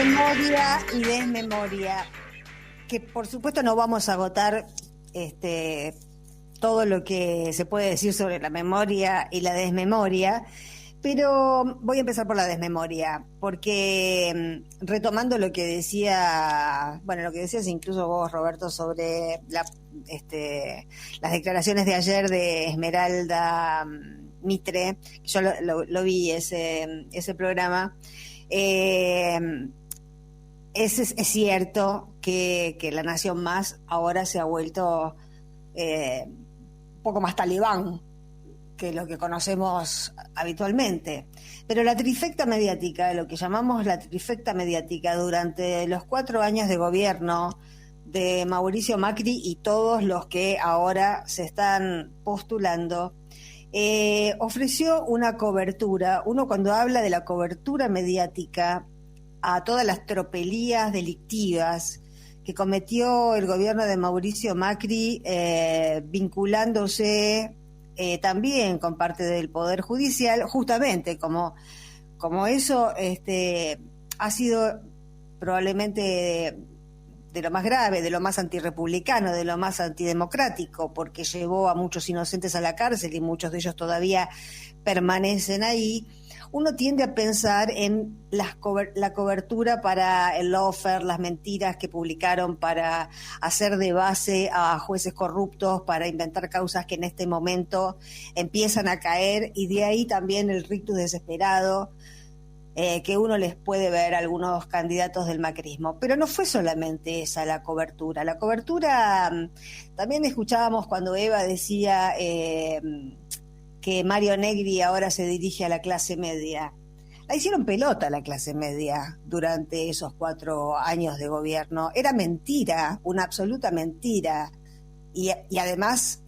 Memoria y desmemoria, que por supuesto no vamos a agotar todo lo que se puede decir sobre la memoria y la desmemoria, pero voy a empezar por la desmemoria, porque retomando lo que decía, bueno, lo que decías incluso vos, Roberto, sobre las declaraciones de ayer de Esmeralda Mitre, yo lo vi ese programa. Es cierto que La Nación Más ahora se ha vuelto un poco más talibán que lo que conocemos habitualmente. Pero la trifecta mediática, lo que llamamos la trifecta mediática, durante los 4 años de gobierno de Mauricio Macri y todos los que ahora se están postulando, ofreció una cobertura. Uno, cuando habla de la cobertura mediática a todas las tropelías delictivas que cometió el gobierno de Mauricio Macri, vinculándose también con parte del Poder Judicial, justamente como eso ha sido probablemente de lo más grave, de lo más antirrepublicano, de lo más antidemocrático, porque llevó a muchos inocentes a la cárcel y muchos de ellos todavía permanecen ahí. Uno tiende a pensar en la cobertura para el lawfare, las mentiras que publicaron para hacer de base a jueces corruptos, para inventar causas que en este momento empiezan a caer, y de ahí también el rictus desesperado que uno les puede ver a algunos candidatos del macrismo. Pero no fue solamente esa la cobertura. La cobertura, también escuchábamos cuando Eva decía que Mario Negri ahora se dirige a la clase media. La hicieron pelota a la clase media durante esos 4 años de gobierno. Era mentira, una absoluta mentira. Y además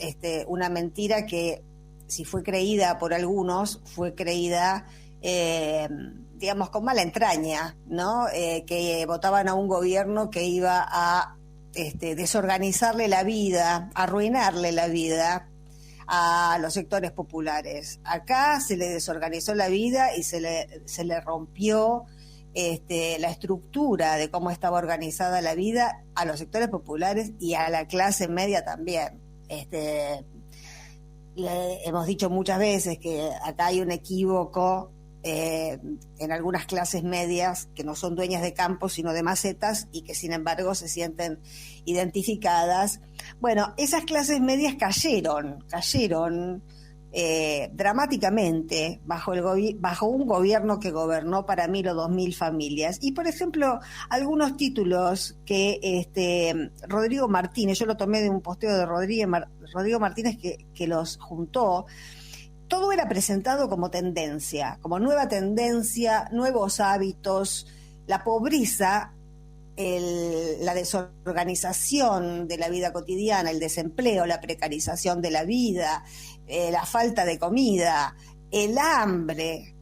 una mentira que, si fue creída por algunos, fue creída digamos, con mala entraña, ¿no? Que votaban a un gobierno que iba a desorganizarle la vida, arruinarle la vida a los sectores populares. Acá se le desorganizó la vida y se le rompió la estructura de cómo estaba organizada la vida a los sectores populares y a la clase media también. Hemos dicho muchas veces que acá hay un equívoco en algunas clases medias que no son dueñas de campos sino de macetas y que sin embargo se sienten identificadas. Bueno, esas clases medias cayeron dramáticamente bajo un gobierno que gobernó para 1.000 o 2.000 familias. Y por ejemplo, algunos títulos que Rodrigo Martínez, yo lo tomé de un posteo de Rodrigo Martínez que los juntó. Todo era presentado como tendencia, como nueva tendencia, nuevos hábitos, la pobreza, la desorganización de la vida cotidiana, el desempleo, la precarización de la vida, la falta de comida, el hambre,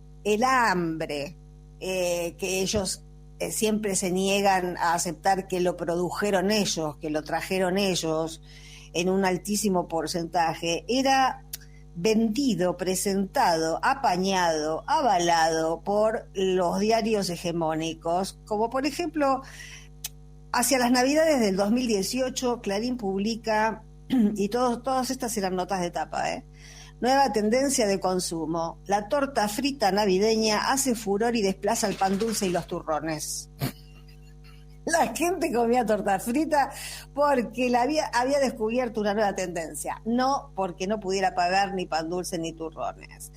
que ellos siempre se niegan a aceptar que lo produjeron ellos, que lo trajeron ellos en un altísimo porcentaje. Era vendido, presentado, apañado, avalado por los diarios hegemónicos, como por ejemplo, hacia las Navidades del 2018, Clarín publica, y todas estas eran notas de tapa, nueva tendencia de consumo, la torta frita navideña hace furor y desplaza el pan dulce y los turrones. La gente comía torta frita porque había descubierto una nueva tendencia, no porque no pudiera pagar ni pan dulce ni turrones.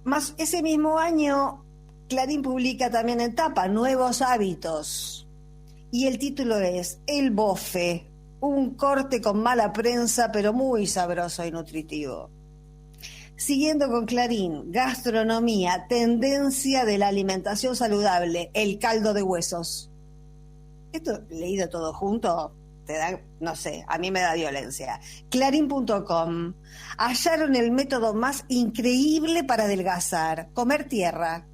Más ese mismo año, Clarín publica también en tapa nuevos hábitos, y el título es El Bofe, un corte con mala prensa pero muy sabroso y nutritivo. Siguiendo con Clarín, gastronomía, tendencia de la alimentación saludable, el caldo de huesos. Esto leído todo junto te da, no sé, a mí me da violencia. Clarín.com, hallaron el método más increíble para adelgazar, comer tierra.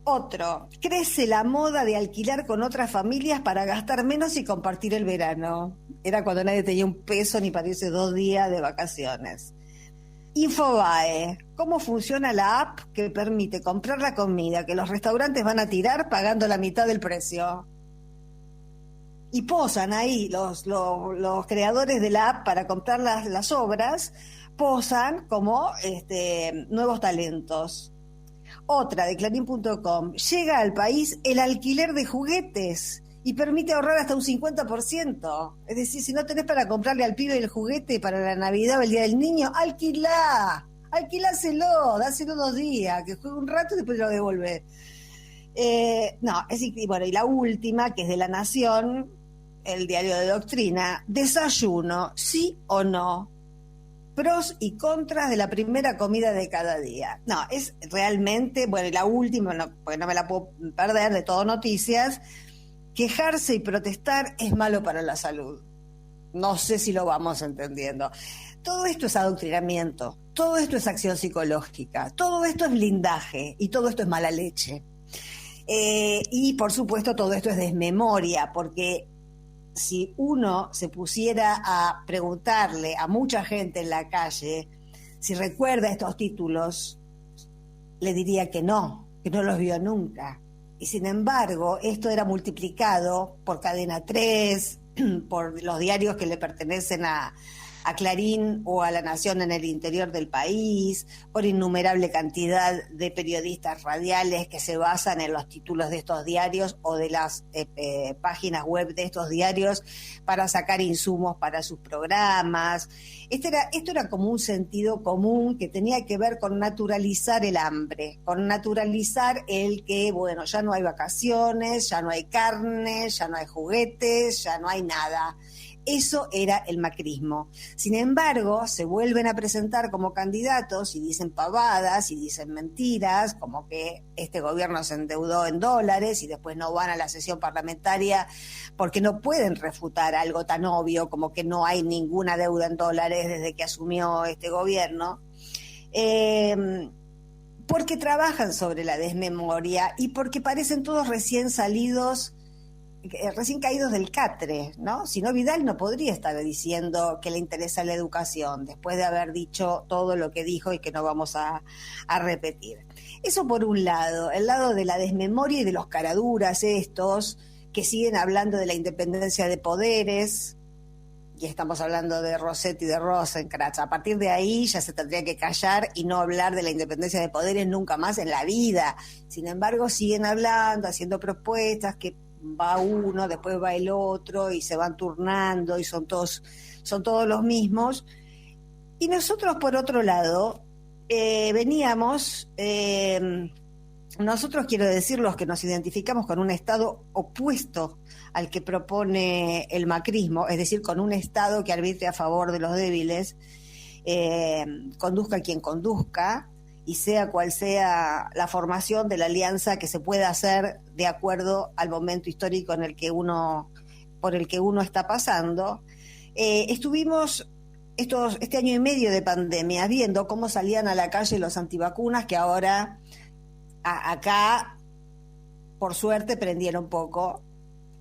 Otro, crece la moda de alquilar con otras familias para gastar menos y compartir el verano. Era cuando nadie tenía un peso ni para irse 2 días de vacaciones. Infobae, ¿cómo funciona la app que permite comprar la comida que los restaurantes van a tirar pagando la mitad del precio? Y posan ahí los creadores de la app para comprar las obras, posan como nuevos talentos. Otra de Clarín.com, llega al país el alquiler de juguetes y permite ahorrar hasta un 50%. Es decir, si no tenés para comprarle al pibe el juguete para la Navidad o el Día del Niño, alquiláselo, dáselo 2 días, que juegue un rato y después lo devuelve. Bueno, y la última, que es de La Nación, el diario de doctrina, desayuno, sí o no, pros y contras de la primera comida de cada día. No, es realmente, bueno, y la última, porque no me la puedo perder, de Todo Noticias, quejarse y protestar es malo para la salud. No sé si lo vamos entendiendo. Todo esto es adoctrinamiento, todo esto es acción psicológica, todo esto es blindaje y todo esto es mala leche. Y por supuesto todo esto es desmemoria, porque si uno se pusiera a preguntarle a mucha gente en la calle si recuerda estos títulos, le diría que no los vio nunca. Y sin embargo, esto era multiplicado por Cadena 3, por los diarios que le pertenecen a Clarín o a La Nación en el interior del país, por innumerable cantidad de periodistas radiales que se basan en los títulos de estos diarios o de las páginas web de estos diarios para sacar insumos para sus programas. Esto era como un sentido común que tenía que ver con naturalizar el hambre, con naturalizar el que, bueno, ya no hay vacaciones, ya no hay carne, ya no hay juguetes, ya no hay nada. Eso era el macrismo. Sin embargo, se vuelven a presentar como candidatos y dicen pavadas y dicen mentiras, como que este gobierno se endeudó en dólares y después no van a la sesión parlamentaria porque no pueden refutar algo tan obvio como que no hay ninguna deuda en dólares desde que asumió este gobierno. Porque trabajan sobre la desmemoria y porque parecen todos recién caídos del catre, ¿no? Si no, Vidal no podría estar diciendo que le interesa la educación, después de haber dicho todo lo que dijo y que no vamos a repetir. Eso por un lado, el lado de la desmemoria y de los caraduras estos, que siguen hablando de la independencia de poderes, y estamos hablando de Rossetti y de Rosenkrantz. A partir de ahí ya se tendría que callar y no hablar de la independencia de poderes nunca más en la vida. Sin embargo, siguen hablando, haciendo propuestas que va uno, después va el otro y se van turnando y son todos los mismos. Y nosotros, por otro lado, veníamos, nosotros quiero decir los que nos identificamos con un Estado opuesto al que propone el macrismo, es decir, con un Estado que arbitre a favor de los débiles, conduzca quien conduzca, y sea cual sea la formación de la alianza que se pueda hacer de acuerdo al momento histórico por el que uno está pasando. Estuvimos este año y medio de pandemia viendo cómo salían a la calle los antivacunas, que ahora acá, por suerte, prendieron poco.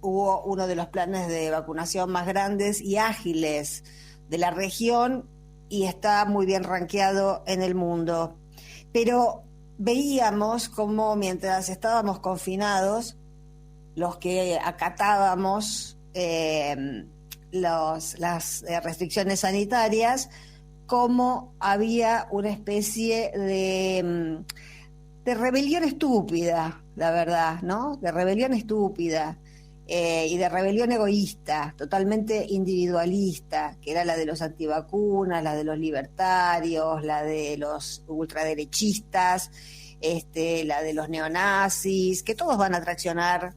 Hubo uno de los planes de vacunación más grandes y ágiles de la región y está muy bien rankeado en el mundo. Pero veíamos cómo mientras estábamos confinados, los que acatábamos las restricciones sanitarias, cómo había una especie de rebelión estúpida, la verdad, ¿no? De rebelión estúpida y de rebelión egoísta, totalmente individualista, que era la de los antivacunas, la de los libertarios, la de los ultraderechistas, la de los neonazis, que todos van a traccionar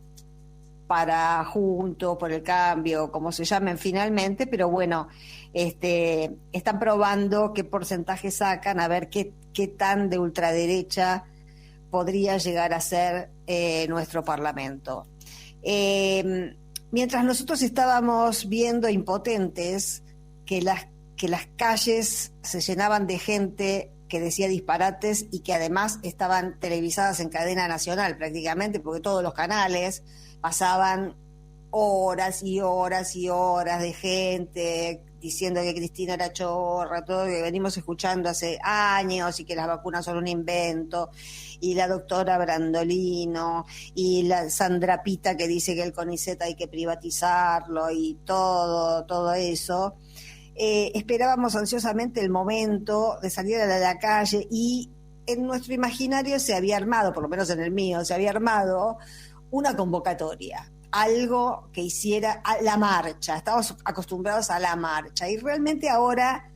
para Juntos por el Cambio, como se llamen finalmente, pero bueno, están probando qué porcentaje sacan, a ver qué tan de ultraderecha podría llegar a ser nuestro Parlamento. Mientras nosotros estábamos viendo impotentes que las calles se llenaban de gente que decía disparates y que además estaban televisadas en cadena nacional prácticamente, porque todos los canales pasaban horas y horas y horas de gente diciendo que Cristina era chorra, todo lo que venimos escuchando hace años, y que las vacunas son un invento, y la doctora Brandolino, y la Sandra Pita que dice que el CONICET hay que privatizarlo, y todo eso. Esperábamos ansiosamente el momento de salir a la calle, y en nuestro imaginario se había armado, por lo menos en el mío, se había armado una convocatoria, algo que hiciera la marcha. Estábamos acostumbrados a la marcha, y realmente ahora,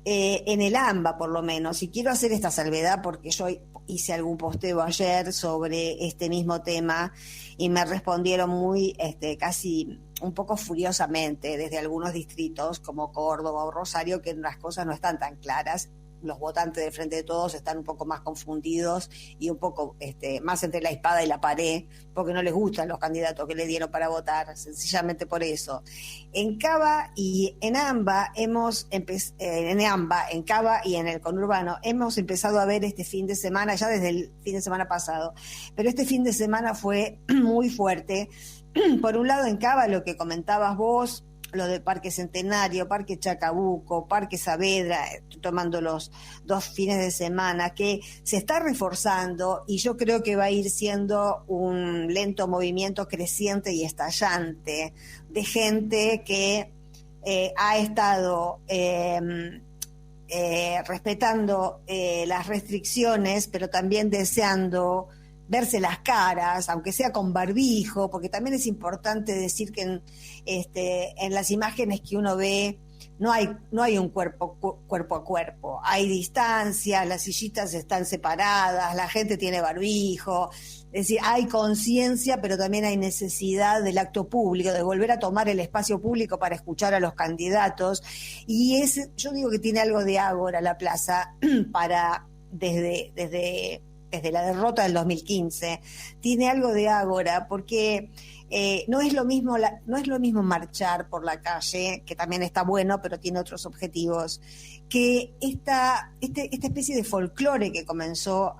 en el AMBA por lo menos, y quiero hacer esta salvedad porque yo hice algún posteo ayer sobre este mismo tema y me respondieron muy, casi un poco furiosamente desde algunos distritos como Córdoba o Rosario, que las cosas no están tan claras. Los votantes de Frente de Todos están un poco más confundidos y un poco más entre la espada y la pared, porque no les gustan los candidatos que le dieron para votar, sencillamente por eso. En Cava y en AMBA en Cava y en el conurbano hemos empezado a ver este fin de semana, ya desde el fin de semana pasado, pero este fin de semana fue muy fuerte. Por un lado, en Cava, lo que comentabas vos, lo de Parque Centenario, Parque Chacabuco, Parque Saavedra, tomando los 2 fines de semana, que se está reforzando, y yo creo que va a ir siendo un lento movimiento creciente y estallante de gente que ha estado respetando las restricciones, pero también deseando verse las caras, aunque sea con barbijo, porque también es importante decir que en las imágenes que uno ve no hay un cuerpo a cuerpo, hay distancia, las sillitas están separadas, la gente tiene barbijo, es decir, hay conciencia, pero también hay necesidad del acto público, de volver a tomar el espacio público para escuchar a los candidatos, y yo digo que tiene algo de ágora la plaza para desde la derrota del 2015, tiene algo de ágora, porque no es lo mismo marchar por la calle, que también está bueno, pero tiene otros objetivos, que esta especie de folclore que comenzó,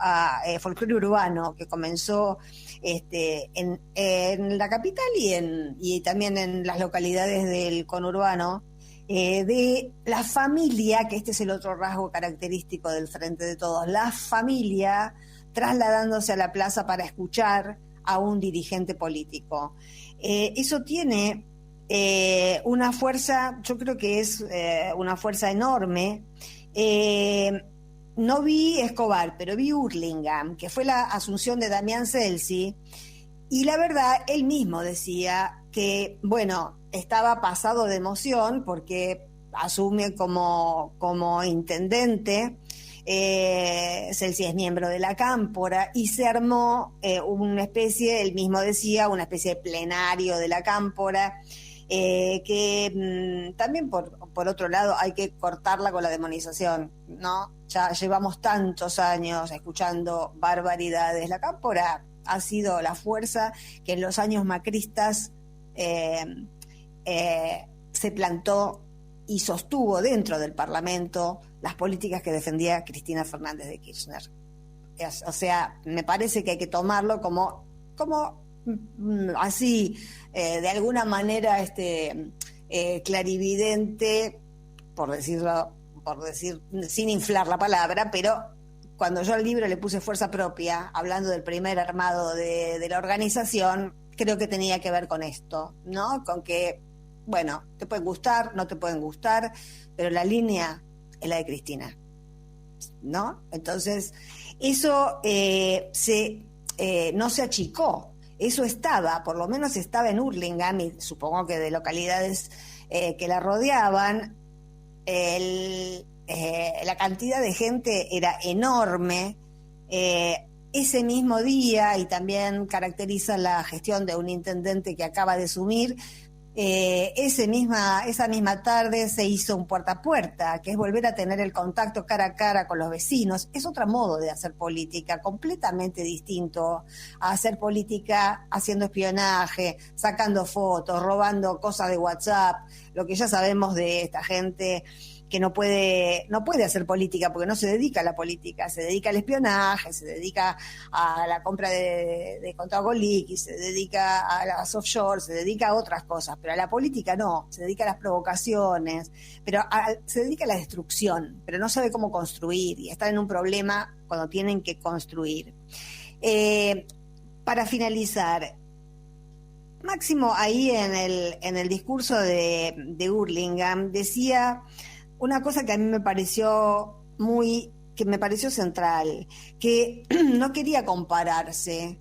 folclore urbano, que comenzó en la capital y también en las localidades del conurbano, de la familia, que este es el otro rasgo característico del Frente de Todos, la familia trasladándose a la plaza para escuchar a un dirigente político. Eso tiene una fuerza, yo creo que es una fuerza enorme. No vi Escobar, pero vi Hurlingham, que fue la asunción de Damián Celsi, y la verdad, él mismo decía que, bueno, estaba pasado de emoción porque asume como intendente. Celsi es miembro de la Cámpora, y se armó una especie, él mismo decía, una especie de plenario de la Cámpora, que también por otro lado hay que cortarla con la demonización, ¿no? Ya llevamos tantos años escuchando barbaridades. La Cámpora ha sido la fuerza que en los años macristas se plantó y sostuvo dentro del Parlamento las políticas que defendía Cristina Fernández de Kirchner. O sea, me parece que hay que tomarlo como así, de alguna manera clarividente, por decir sin inflar la palabra, pero cuando yo al libro le puse fuerza propia, hablando del primer armado de la organización, creo que tenía que ver con esto, ¿no? Con que, bueno, te pueden gustar, no te pueden gustar, pero la línea es la de Cristina, ¿no? Entonces, eso no se achicó, eso estaba, por lo menos estaba en Hurlingham, y supongo que de localidades que la rodeaban, la cantidad de gente era enorme. Ese mismo día, y también caracteriza la gestión de un intendente que acaba de asumir, esa misma tarde se hizo un puerta a puerta, que es volver a tener el contacto cara a cara con los vecinos. Es otro modo de hacer política, completamente distinto a hacer política haciendo espionaje, sacando fotos, robando cosas de WhatsApp, lo que ya sabemos de esta gente que no puede hacer política porque no se dedica a la política, se dedica al espionaje, se dedica a la compra de contratos con liquis, se dedica a las offshore, se dedica a otras cosas, pero a la política no, se dedica a las provocaciones, se dedica a la destrucción, pero no sabe cómo construir y está en un problema cuando tienen que construir. Para finalizar, Máximo ahí en el discurso de Hurlingham decía una cosa que a mí me pareció central, que no quería compararse,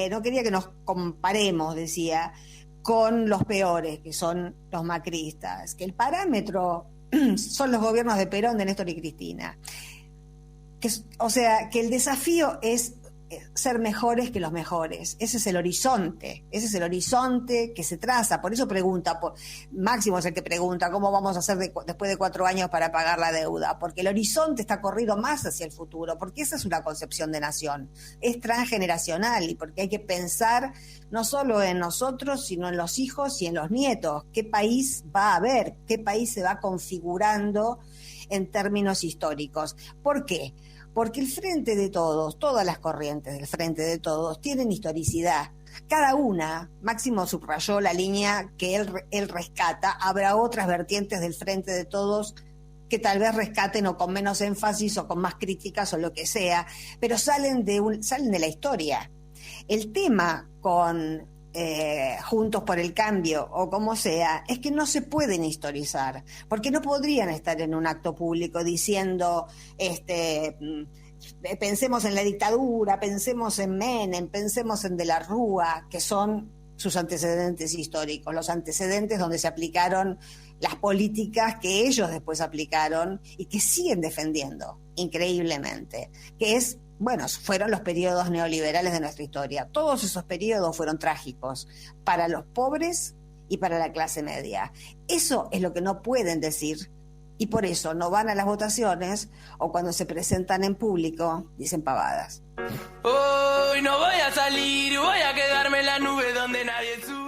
no quería que nos comparemos, decía, con los peores, que son los macristas, que el parámetro son los gobiernos de Perón, de Néstor y Cristina. O sea, que el desafío es ser mejores que los mejores. Ese es el horizonte que se traza. Por eso pregunta, Máximo es el que pregunta cómo vamos a hacer después de 4 años para pagar la deuda, porque el horizonte está corrido más hacia el futuro, porque esa es una concepción de nación, es transgeneracional y porque hay que pensar no solo en nosotros, sino en los hijos y en los nietos. ¿Qué país va a haber? ¿Qué país se va configurando en términos históricos? ¿Por qué? Porque el Frente de Todos, todas las corrientes del Frente de Todos tienen historicidad. Cada una, Máximo subrayó la línea que él rescata, habrá otras vertientes del Frente de Todos que tal vez rescaten o con menos énfasis o con más críticas o lo que sea, pero salen de la historia. El tema con Juntos por el Cambio o como sea, es que no se pueden historizar, porque no podrían estar en un acto público diciendo pensemos en la dictadura, pensemos en Menem, pensemos en De la Rúa, que son sus antecedentes históricos, los antecedentes donde se aplicaron las políticas que ellos después aplicaron y que siguen defendiendo increíblemente, fueron los periodos neoliberales de nuestra historia. Todos esos periodos fueron trágicos para los pobres y para la clase media. Eso es lo que no pueden decir y por eso no van a las votaciones o cuando se presentan en público dicen pavadas. Hoy no voy a salir, voy a quedarme en la nube donde nadie sube.